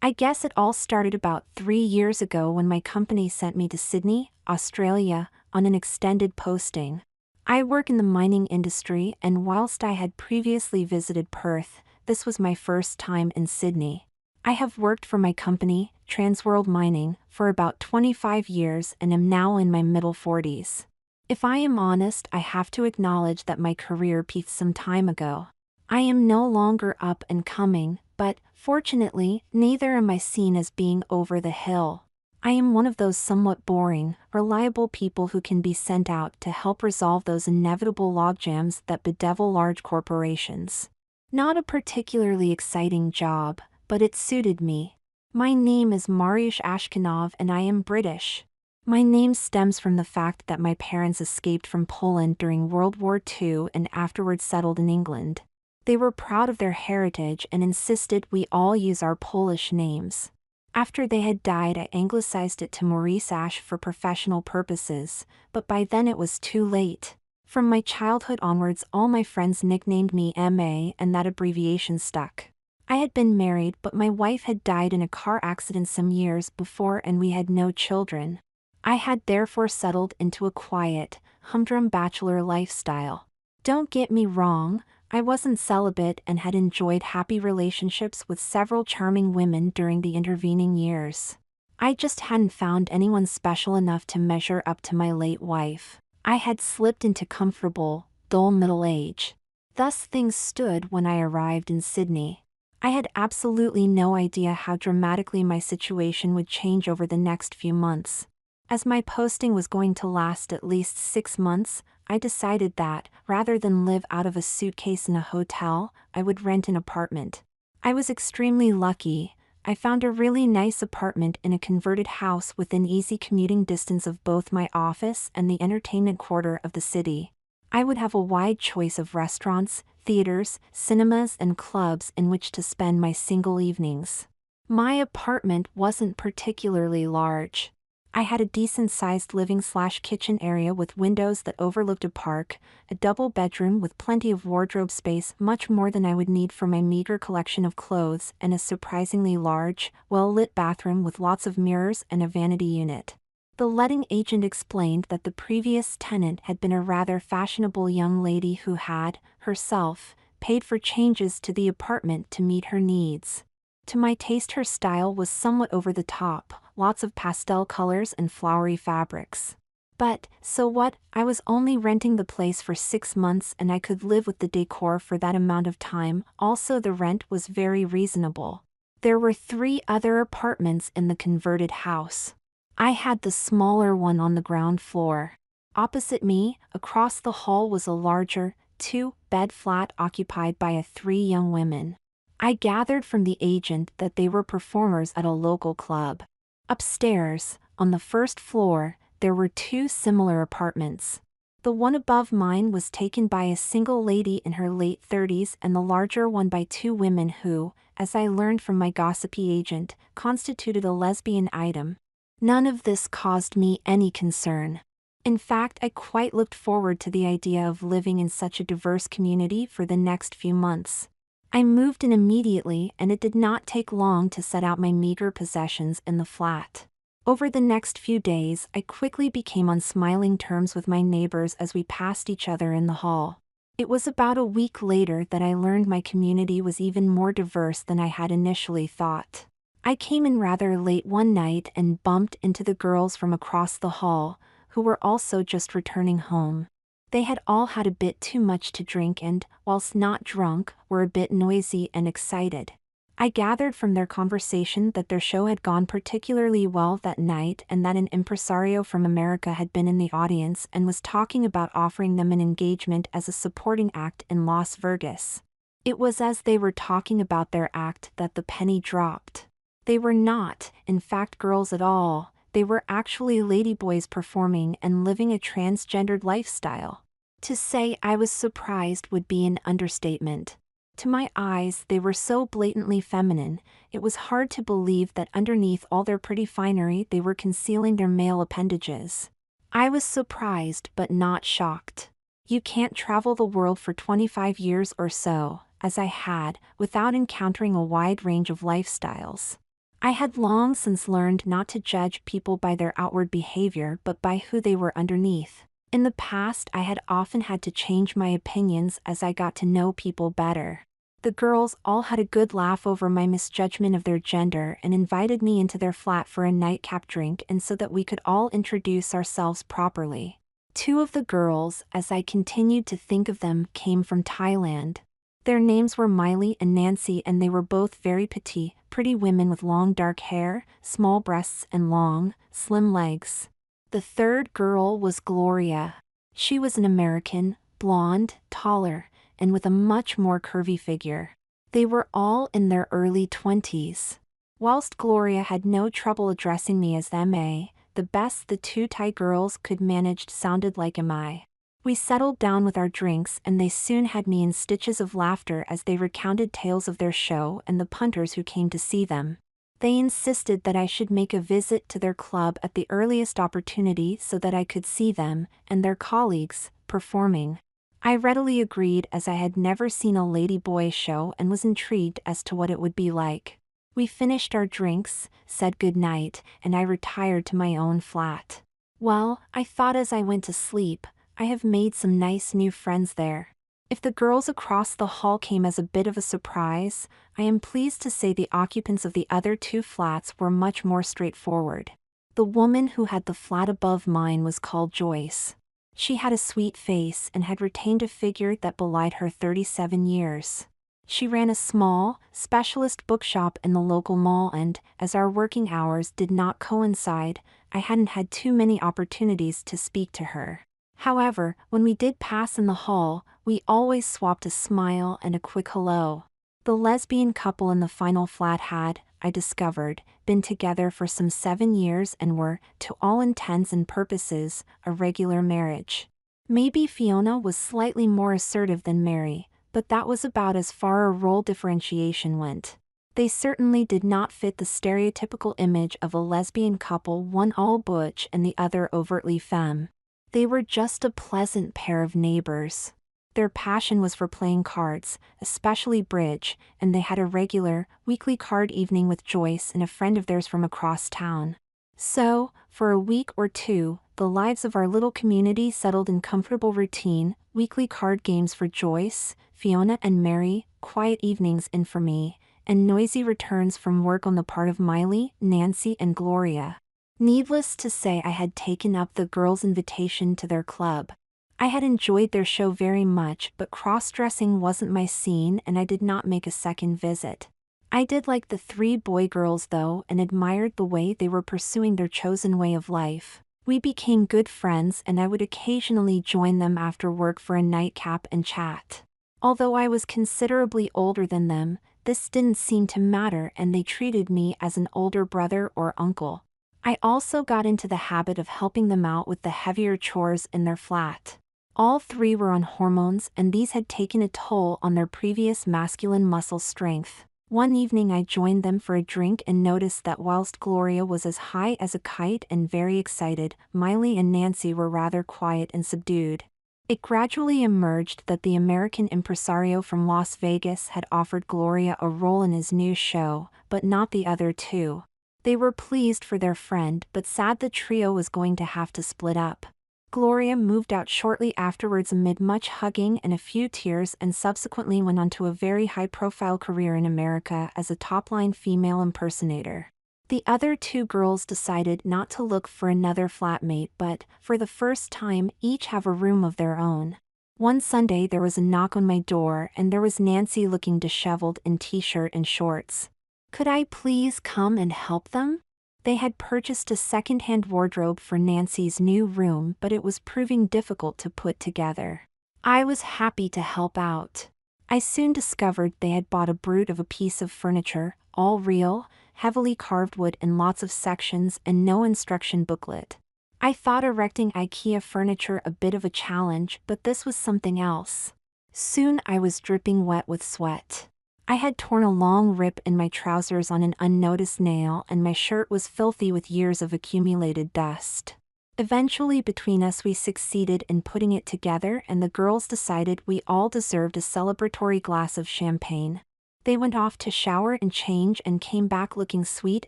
I guess it all started about 3 years ago when my company sent me to Sydney, Australia, on an extended posting. I work in the mining industry, and whilst I had previously visited Perth, this was my first time in Sydney. I have worked for my company, Transworld Mining, for about 25 years and am now in my middle 40s. If I am honest, I have to acknowledge that my career peaked some time ago. I am no longer up and coming, but, fortunately, neither am I seen as being over the hill. I am one of those somewhat boring, reliable people who can be sent out to help resolve those inevitable logjams that bedevil large corporations. Not a particularly exciting job, but it suited me. My name is Mariusz Ashkanov and I am British. My name stems from the fact that my parents escaped from Poland during World War II and afterwards settled in England. They were proud of their heritage and insisted we all use our Polish names. After they had died, I anglicized it to Maurice Ash for professional purposes, but by then it was too late. From my childhood onwards, all my friends nicknamed me MA, and that abbreviation stuck. I had been married, but my wife had died in a car accident some years before and we had no children. I had therefore settled into a quiet, humdrum bachelor lifestyle. Don't get me wrong, I wasn't celibate and had enjoyed happy relationships with several charming women during the intervening years. I just hadn't found anyone special enough to measure up to my late wife. I had slipped into comfortable, dull middle age. Thus things stood when I arrived in Sydney. I had absolutely no idea how dramatically my situation would change over the next few months. As my posting was going to last at least 6 months, I decided that, rather than live out of a suitcase in a hotel, I would rent an apartment. I was extremely lucky. I found a really nice apartment in a converted house within easy commuting distance of both my office and the entertainment quarter of the city. I would have a wide choice of restaurants, theaters, cinemas, and clubs in which to spend my single evenings. My apartment wasn't particularly large. I had a decent-sized living/kitchen area with windows that overlooked a park, a double bedroom with plenty of wardrobe space, much more than I would need for my meager collection of clothes, and a surprisingly large, well-lit bathroom with lots of mirrors and a vanity unit. The letting agent explained that the previous tenant had been a rather fashionable young lady who had, herself, paid for changes to the apartment to meet her needs. To my taste, her style was somewhat over the top, lots of pastel colors and flowery fabrics. But, so what, I was only renting the place for 6 months and I could live with the decor for that amount of time. Also, the rent was very reasonable. There were 3 other apartments in the converted house. I had the smaller one on the ground floor. Opposite me, across the hall, was a larger, 2-bed flat occupied by 3 young women. I gathered from the agent that they were performers at a local club. Upstairs, on the first floor, there were 2 similar apartments. The one above mine was taken by a single lady in her late 30s and the larger one by 2 women who, as I learned from my gossipy agent, constituted a lesbian item. None of this caused me any concern. In fact, I quite looked forward to the idea of living in such a diverse community for the next few months. I moved in immediately, and it did not take long to set out my meager possessions in the flat. Over the next few days, I quickly became on smiling terms with my neighbors as we passed each other in the hall. It was about a week later that I learned my community was even more diverse than I had initially thought. I came in rather late one night and bumped into the girls from across the hall, who were also just returning home. They had all had a bit too much to drink and, whilst not drunk, were a bit noisy and excited. I gathered from their conversation that their show had gone particularly well that night and that an impresario from America had been in the audience and was talking about offering them an engagement as a supporting act in Las Vegas. It was as they were talking about their act that the penny dropped. They were not, in fact, girls at all. They were actually ladyboys performing and living a transgendered lifestyle. To say I was surprised would be an understatement. To my eyes, they were so blatantly feminine, it was hard to believe that underneath all their pretty finery they were concealing their male appendages. I was surprised but not shocked. You can't travel the world for 25 years or so, as I had, without encountering a wide range of lifestyles. I had long since learned not to judge people by their outward behavior but by who they were underneath. In the past, I had often had to change my opinions as I got to know people better. The girls all had a good laugh over my misjudgment of their gender and invited me into their flat for a nightcap drink and so that we could all introduce ourselves properly. Two of the girls, as I continued to think of them, came from Thailand. Their names were Miley and Nancy, and they were both very petite, pretty women with long dark hair, small breasts and long, slim legs. The third girl was Gloria. She was an American, blonde, taller, and with a much more curvy figure. They were all in their early 20s. Whilst Gloria had no trouble addressing me as M.A., the best the two Thai girls could manage sounded like M.I. We settled down with our drinks and they soon had me in stitches of laughter as they recounted tales of their show and the punters who came to see them. They insisted that I should make a visit to their club at the earliest opportunity so that I could see them, and their colleagues, performing. I readily agreed as I had never seen a ladyboy show and was intrigued as to what it would be like. We finished our drinks, said good night, and I retired to my own flat. Well, I thought as I went to sleep, I have made some nice new friends there. If the girls across the hall came as a bit of a surprise, I am pleased to say the occupants of the other two flats were much more straightforward. The woman who had the flat above mine was called Joyce. She had a sweet face and had retained a figure that belied her 37 years. She ran a small, specialist bookshop in the local mall and, as our working hours did not coincide, I hadn't had too many opportunities to speak to her. However, when we did pass in the hall, we always swapped a smile and a quick hello. The lesbian couple in the final flat had, I discovered, been together for some 7 years and were, to all intents and purposes, a regular marriage. Maybe Fiona was slightly more assertive than Mary, but that was about as far a role differentiation went. They certainly did not fit the stereotypical image of a lesbian couple, one all butch and the other overtly femme. They were just a pleasant pair of neighbors. Their passion was for playing cards, especially bridge, and they had a regular, weekly card evening with Joyce and a friend of theirs from across town. So, for a week or two, the lives of our little community settled in comfortable routine, weekly card games for Joyce, Fiona and Mary, quiet evenings in for me, and noisy returns from work on the part of Miley, Nancy and Gloria. Needless to say, I had taken up the girls' invitation to their club. I had enjoyed their show very much, but cross-dressing wasn't my scene and I did not make a second visit. I did like the 3 boy girls though and admired the way they were pursuing their chosen way of life. We became good friends and I would occasionally join them after work for a nightcap and chat. Although I was considerably older than them, this didn't seem to matter and they treated me as an older brother or uncle. I also got into the habit of helping them out with the heavier chores in their flat. All 3 were on hormones and these had taken a toll on their previous masculine muscle strength. One evening I joined them for a drink and noticed that whilst Gloria was as high as a kite and very excited, Miley and Nancy were rather quiet and subdued. It gradually emerged that the American impresario from Las Vegas had offered Gloria a role in his new show, but not the other 2. They were pleased for their friend but sad the trio was going to have to split up. Gloria moved out shortly afterwards amid much hugging and a few tears and subsequently went on to a very high-profile career in America as a top-line female impersonator. The other 2 girls decided not to look for another flatmate but, for the first time, each have a room of their own. One Sunday there was a knock on my door and there was Nancy looking disheveled in t-shirt and shorts. Could I please come and help them? They had purchased a second-hand wardrobe for Nancy's new room but it was proving difficult to put together. I was happy to help out. I soon discovered they had bought a brute of a piece of furniture, all real, heavily carved wood in lots of sections and no instruction booklet. I thought erecting IKEA furniture a bit of a challenge but this was something else. Soon I was dripping wet with sweat. I had torn a long rip in my trousers on an unnoticed nail and my shirt was filthy with years of accumulated dust. Eventually between us we succeeded in putting it together and the girls decided we all deserved a celebratory glass of champagne. They went off to shower and change and came back looking sweet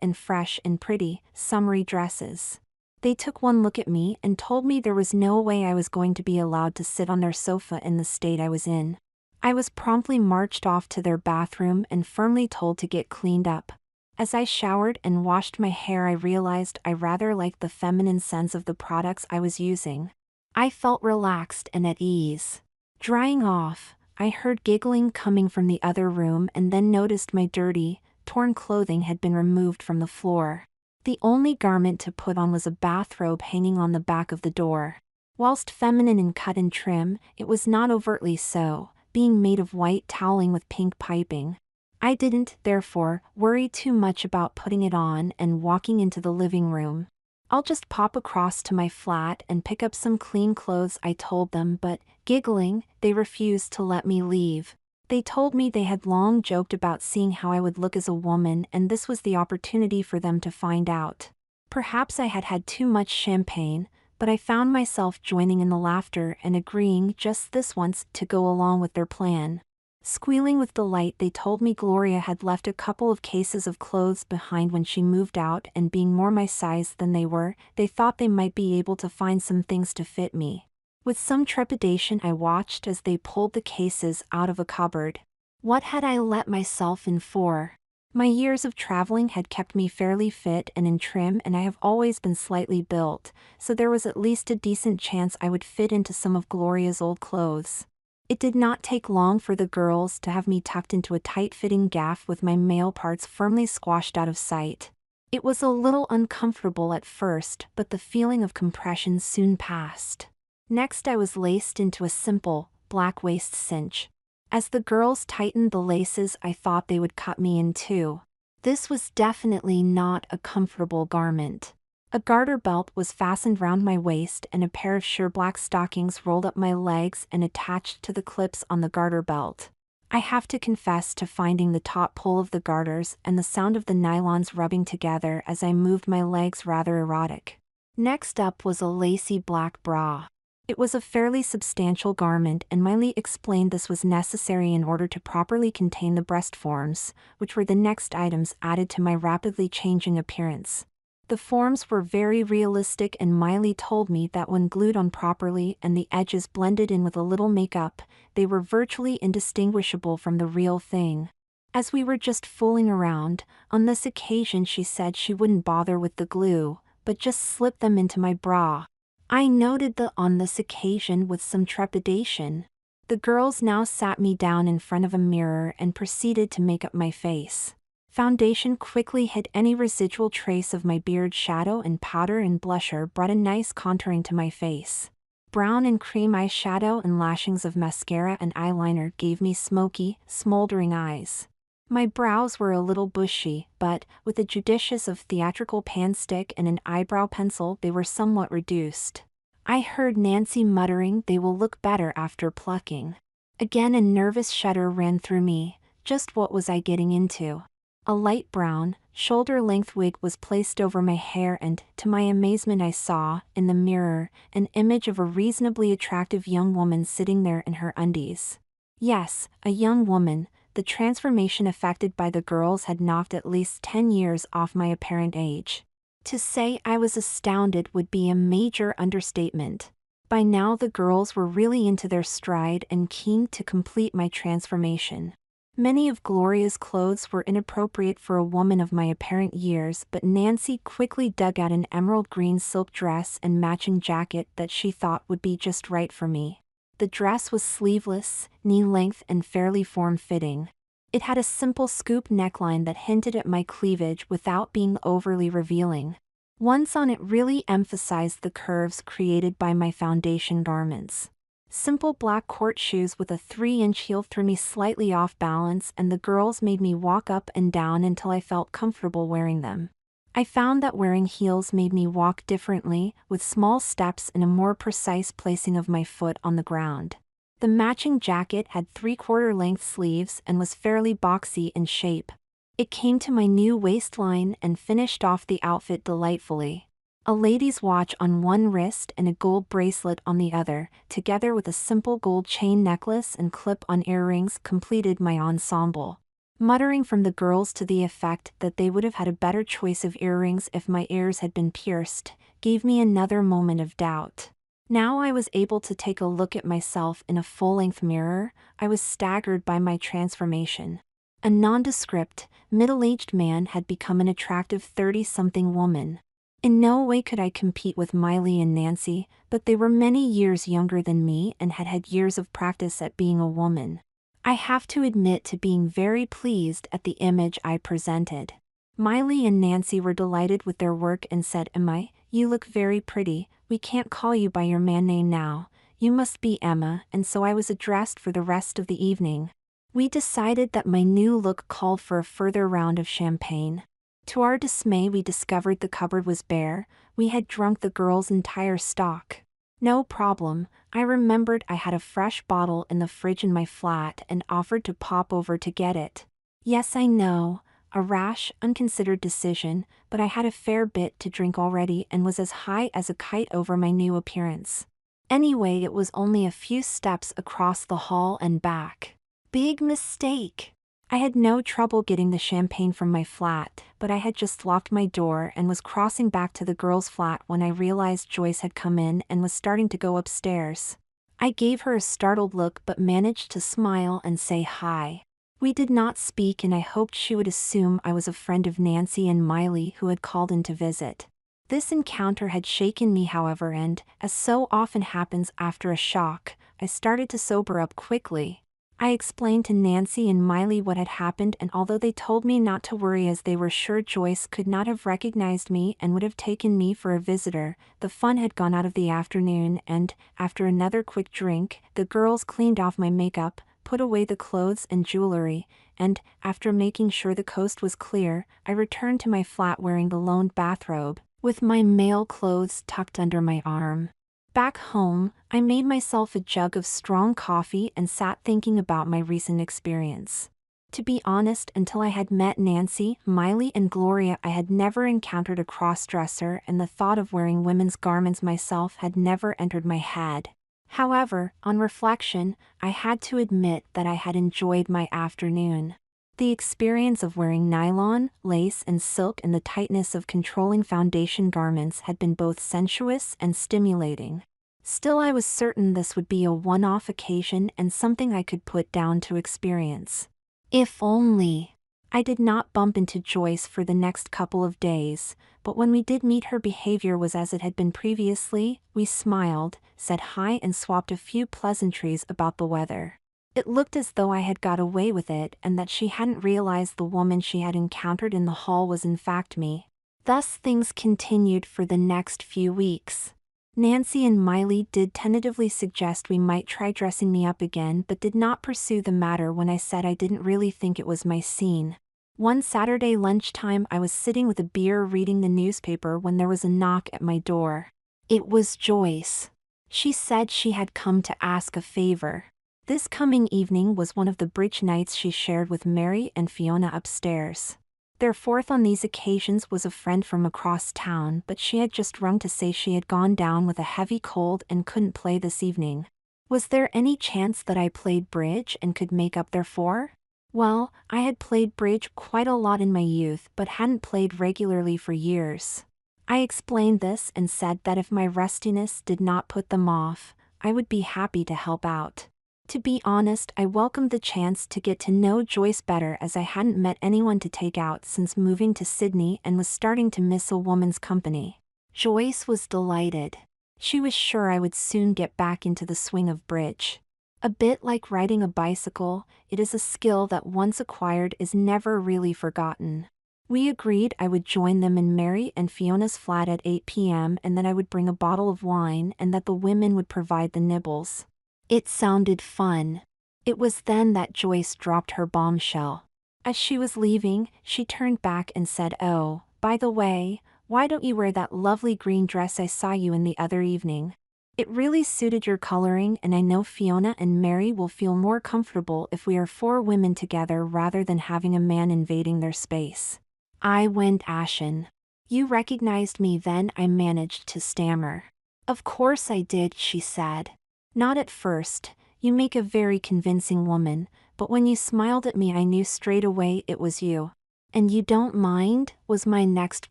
and fresh in pretty, summery dresses. They took one look at me and told me there was no way I was going to be allowed to sit on their sofa in the state I was in. I was promptly marched off to their bathroom and firmly told to get cleaned up. As I showered and washed my hair, I realized I rather liked the feminine sense of the products I was using. I felt relaxed and at ease. Drying off, I heard giggling coming from the other room and then noticed my dirty, torn clothing had been removed from the floor. The only garment to put on was a bathrobe hanging on the back of the door. Whilst feminine in cut and trim, it was not overtly so, being made of white toweling with pink piping. I didn't, therefore, worry too much about putting it on and walking into the living room. "I'll just pop across to my flat and pick up some clean clothes," I told them, but, giggling, they refused to let me leave. They told me they had long joked about seeing how I would look as a woman, and this was the opportunity for them to find out. Perhaps I had had too much champagne, but I found myself joining in the laughter and agreeing just this once to go along with their plan. Squealing with delight, they told me Gloria had left a couple of cases of clothes behind when she moved out, and being more my size than they were, they thought they might be able to find some things to fit me. With some trepidation I watched as they pulled the cases out of a cupboard. What had I let myself in for? My years of traveling had kept me fairly fit and in trim, and I have always been slightly built, so there was at least a decent chance I would fit into some of Gloria's old clothes. It did not take long for the girls to have me tucked into a tight-fitting gaff with my male parts firmly squashed out of sight. It was a little uncomfortable at first, but the feeling of compression soon passed. Next I was laced into a simple, black waist cinch. As the girls tightened the laces, I thought they would cut me in two. This was definitely not a comfortable garment. A garter belt was fastened round my waist, and a pair of sheer black stockings rolled up my legs and attached to the clips on the garter belt. I have to confess to finding the top pull of the garters and the sound of the nylons rubbing together as I moved my legs rather erotic. Next up was a lacy black bra. It was a fairly substantial garment, and Miley explained this was necessary in order to properly contain the breast forms, which were the next items added to my rapidly changing appearance. The forms were very realistic, and Miley told me that when glued on properly and the edges blended in with a little makeup, they were virtually indistinguishable from the real thing. As we were just fooling around, on this occasion she said she wouldn't bother with the glue, but just slip them into my bra. I noted the "on this occasion" with some trepidation. The girls now sat me down in front of a mirror and proceeded to make up my face. Foundation quickly hid any residual trace of my beard. Shadow and powder and blusher brought a nice contouring to my face. Brown and cream eyeshadow and lashings of mascara and eyeliner gave me smoky, smoldering eyes. My brows were a little bushy, but, with a judicious of theatrical pan stick and an eyebrow pencil, they were somewhat reduced. I heard Nancy muttering, "They will look better after plucking." Again a nervous shudder ran through me. Just what was I getting into? A light brown, shoulder-length wig was placed over my hair, and, to my amazement, I saw, in the mirror, an image of a reasonably attractive young woman sitting there in her undies. Yes, a young woman. The transformation effected by the girls had knocked at least 10 years off my apparent age. To say I was astounded would be a major understatement. By now the girls were really into their stride and keen to complete my transformation. Many of Gloria's clothes were inappropriate for a woman of my apparent years, but Nancy quickly dug out an emerald green silk dress and matching jacket that she thought would be just right for me. The dress was sleeveless, knee-length and fairly form-fitting. It had a simple scoop neckline that hinted at my cleavage without being overly revealing. Once on, it really emphasized the curves created by my foundation garments. Simple black court shoes with a 3-inch heel threw me slightly off balance, and the girls made me walk up and down until I felt comfortable wearing them. I found that wearing heels made me walk differently, with small steps and a more precise placing of my foot on the ground. The matching jacket had 3/4 length sleeves and was fairly boxy in shape. It came to my new waistline and finished off the outfit delightfully. A lady's watch on one wrist and a gold bracelet on the other, together with a simple gold chain necklace and clip-on earrings, completed my ensemble. muttering from the girls to the effect that they would have had a better choice of earrings if my ears had been pierced, gave me another moment of doubt. Now I was able to take a look at myself in a full-length mirror. I was staggered by my transformation. A nondescript, middle-aged man had become an attractive 30-something woman. In no way could I compete with Miley and Nancy, but they were many years younger than me and had had years of practice at being a woman. I have to admit to being very pleased at the image I presented. Miley and Nancy were delighted with their work and said, "Emma, you look very pretty. We can't call you by your man name now. You must be Emma," and so I was addressed for the rest of the evening. We decided that my new look called for a further round of champagne. To our dismay, we discovered the cupboard was bare. We had drunk the girls' entire stock. No problem, I remembered I had a fresh bottle in the fridge in my flat and offered to pop over to get it. Yes, I know, a rash, unconsidered decision, but I had a fair bit to drink already and was as high as a kite over my new appearance. Anyway, it was only a few steps across the hall and back. Big mistake. I had no trouble getting the champagne from my flat, but I had just locked my door and was crossing back to the girls' flat when I realized Joyce had come in and was starting to go upstairs. I gave her a startled look but managed to smile and say hi. We did not speak and I hoped she would assume I was a friend of Nancy and Miley who had called in to visit. This encounter had shaken me, however, and, as so often happens after a shock, I started to sober up quickly. I explained to Nancy and Miley what had happened, and although they told me not to worry as they were sure Joyce could not have recognized me and would have taken me for a visitor, the fun had gone out of the afternoon and, after another quick drink, the girls cleaned off my makeup, put away the clothes and jewelry, and, after making sure the coast was clear, I returned to my flat wearing the lone bathrobe, with my male clothes tucked under my arm. Back home, I made myself a jug of strong coffee and sat thinking about my recent experience. To be honest, until I had met Nancy, Miley, and Gloria, I had never encountered a crossdresser, and the thought of wearing women's garments myself had never entered my head. However, on reflection, I had to admit that I had enjoyed my afternoon. The experience of wearing nylon, lace, and silk and the tightness of controlling foundation garments had been both sensuous and stimulating. Still, I was certain this would be a one-off occasion and something I could put down to experience. If only. I did not bump into Joyce for the next couple of days, but when we did meet, her behavior was as it had been previously. We smiled, said hi, and swapped a few pleasantries about the weather. It looked as though I had got away with it and that she hadn't realized the woman she had encountered in the hall was in fact me. Thus things continued for the next few weeks. Nancy and Miley did tentatively suggest we might try dressing me up again, but did not pursue the matter when I said I didn't really think it was my scene. One Saturday lunchtime, I was sitting with a beer reading the newspaper when there was a knock at my door. It was Joyce. She said she had come to ask a favor. This coming evening was one of the bridge nights she shared with Mary and Fiona upstairs. Their fourth on these occasions was a friend from across town, but she had just rung to say she had gone down with a heavy cold and couldn't play this evening. Was there any chance that I played bridge and could make up their four? Well, I had played bridge quite a lot in my youth but hadn't played regularly for years. I explained this and said that if my rustiness did not put them off, I would be happy to help out. To be honest, I welcomed the chance to get to know Joyce better, as I hadn't met anyone to take out since moving to Sydney and was starting to miss a woman's company. Joyce was delighted. She was sure I would soon get back into the swing of bridge. A bit like riding a bicycle, it is a skill that once acquired is never really forgotten. We agreed I would join them in Mary and Fiona's flat at 8 p.m. and that I would bring a bottle of wine and that the women would provide the nibbles. It sounded fun. It was then that Joyce dropped her bombshell. As she was leaving, she turned back and said, "Oh, by the way, why don't you wear that lovely green dress I saw you in the other evening? It really suited your coloring, and I know Fiona and Mary will feel more comfortable if we are four women together rather than having a man invading their space." I went ashen. "You recognized me then?" I managed to stammer. "Of course I did," she said. "Not at first. You make a very convincing woman, but when you smiled at me I knew straight away it was you. And you don't mind? Was my next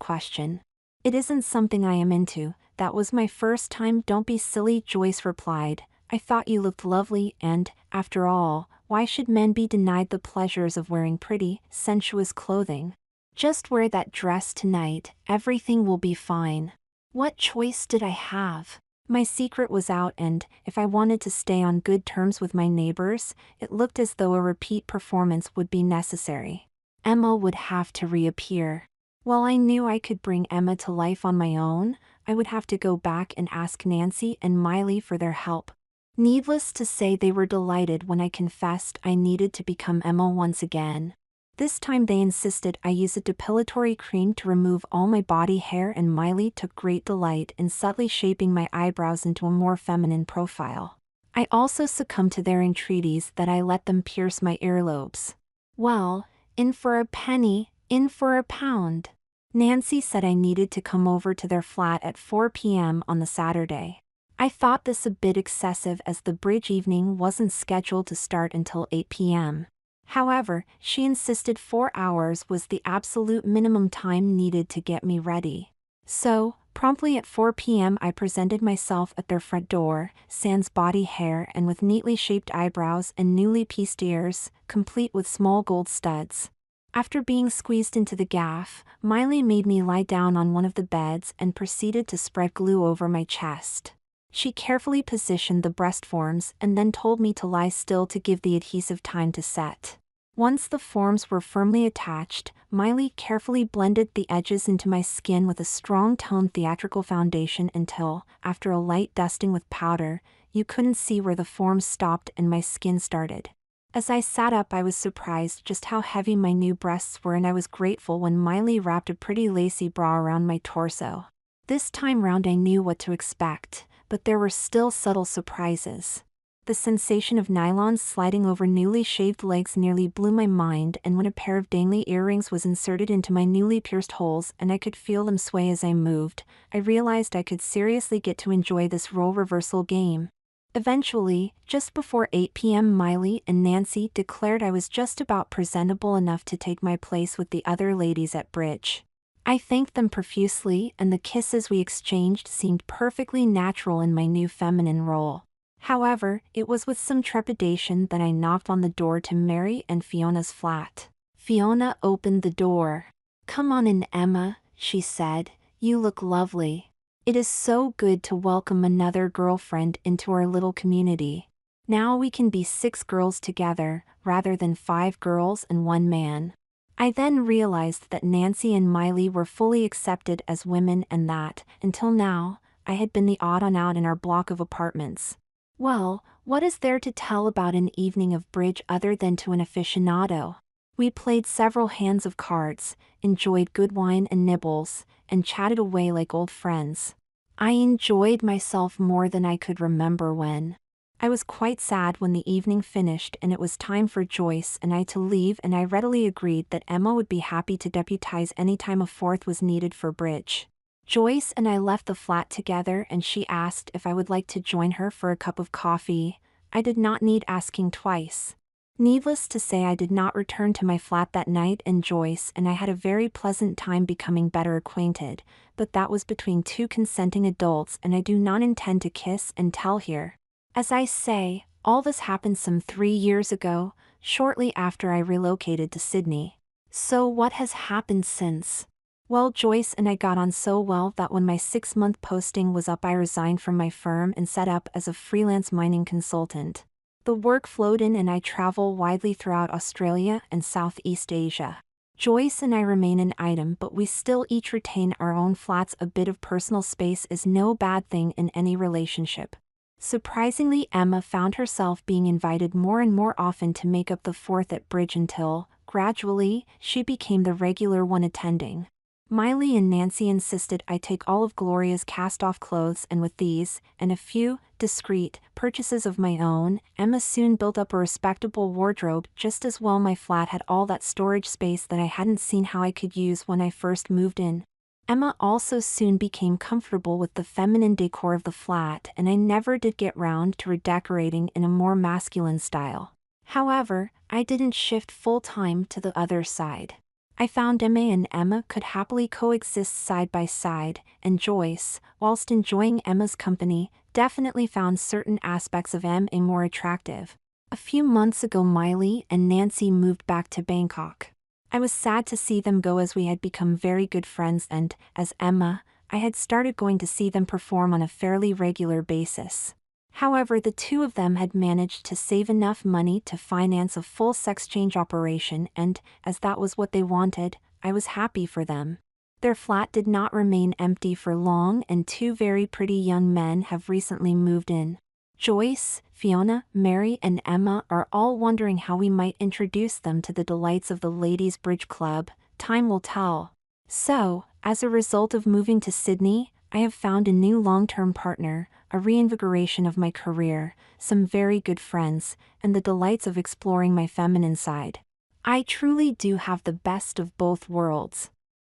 question. It isn't something I am into, that was my first time. Don't be silly, Joyce replied. I thought you looked lovely and, after all, why should men be denied the pleasures of wearing pretty, sensuous clothing? Just wear that dress tonight, everything will be fine. What choice did I have? My secret was out and, if I wanted to stay on good terms with my neighbors, it looked as though a repeat performance would be necessary. Emma would have to reappear. While I knew I could bring Emma to life on my own, I would have to go back and ask Nancy and Miley for their help. Needless to say, they were delighted when I confessed I needed to become Emma once again. This time they insisted I use a depilatory cream to remove all my body hair, and Miley took great delight in subtly shaping my eyebrows into a more feminine profile. I also succumbed to their entreaties that I let them pierce my earlobes. Well, in for a penny, in for a pound. Nancy said I needed to come over to their flat at 4 p.m. on the Saturday. I thought this a bit excessive as the bridge evening wasn't scheduled to start until 8 p.m. However, she insisted 4 hours was the absolute minimum time needed to get me ready. So, promptly at 4 p.m. I presented myself at their front door, sans body hair and with neatly shaped eyebrows and newly pieced ears, complete with small gold studs. After being squeezed into the gaff, Miley made me lie down on one of the beds and proceeded to spread glue over my chest. She carefully positioned the breast forms and then told me to lie still to give the adhesive time to set. Once the forms were firmly attached, Miley carefully blended the edges into my skin with a strong toned theatrical foundation until, after a light dusting with powder, you couldn't see where the forms stopped and my skin started. As I sat up I was surprised just how heavy my new breasts were, and I was grateful when Miley wrapped a pretty lacy bra around my torso. This time round I knew what to expect, but there were still subtle surprises. The sensation of nylons sliding over newly shaved legs nearly blew my mind, and when a pair of dangly earrings was inserted into my newly pierced holes and I could feel them sway as I moved, I realized I could seriously get to enjoy this role reversal game. Eventually, just before 8 p.m. Miley and Nancy declared I was just about presentable enough to take my place with the other ladies at bridge. I thanked them profusely, and the kisses we exchanged seemed perfectly natural in my new feminine role. However, it was with some trepidation that I knocked on the door to Mary and Fiona's flat. Fiona opened the door. "Come on in, Emma," she said. "You look lovely. It is so good to welcome another girlfriend into our little community. Now we can be 6 girls together, rather than 5 girls and 1 man." I then realized that Nancy and Miley were fully accepted as women and that, until now, I had been the odd one out in our block of apartments. Well, what is there to tell about an evening of bridge other than to an aficionado? We played several hands of cards, enjoyed good wine and nibbles, and chatted away like old friends. I enjoyed myself more than I could remember when. I was quite sad when the evening finished and it was time for Joyce and I to leave, and I readily agreed that Emma would be happy to deputize anytime a 4th was needed for bridge. Joyce and I left the flat together and she asked if I would like to join her for a cup of coffee. I did not need asking twice. Needless to say, I did not return to my flat that night, and Joyce and I had a very pleasant time becoming better acquainted, but that was between 2 consenting adults and I do not intend to kiss and tell here. As I say, all this happened some 3 years ago, shortly after I relocated to Sydney. So what has happened since? Well, Joyce and I got on so well that when my 6-month posting was up I resigned from my firm and set up as a freelance mining consultant. The work flowed in and I travel widely throughout Australia and Southeast Asia. Joyce and I remain an item, but we still each retain our own flats. A bit of personal space is no bad thing in any relationship. Surprisingly, Emma found herself being invited more and more often to make up the 4th at bridge until, gradually, she became the regular one attending. Miley and Nancy insisted I take all of Gloria's cast-off clothes, and with these, and a few, discreet, purchases of my own, Emma soon built up a respectable wardrobe. Just as well my flat had all that storage space that I hadn't seen how I could use when I first moved in. Emma also soon became comfortable with the feminine decor of the flat, and I never did get round to redecorating in a more masculine style. However, I didn't shift full-time to the other side. I found and Emma could happily coexist side by side, and Joyce, whilst enjoying Emma's company, definitely found certain aspects of Emma more attractive. A few months ago, Miley and Nancy moved back to Bangkok. I was sad to see them go as we had become very good friends, and, as Emma, I had started going to see them perform on a fairly regular basis. However, the two of them had managed to save enough money to finance a full sex change operation, and, as that was what they wanted, I was happy for them. Their flat did not remain empty for long, and two very pretty young men have recently moved in. Joyce, Fiona, Mary, and Emma are all wondering how we might introduce them to the delights of the Ladies' Bridge Club. Time will tell. So, as a result of moving to Sydney, I have found a new long-term partner, a reinvigoration of my career, some very good friends, and the delights of exploring my feminine side. I truly do have the best of both worlds.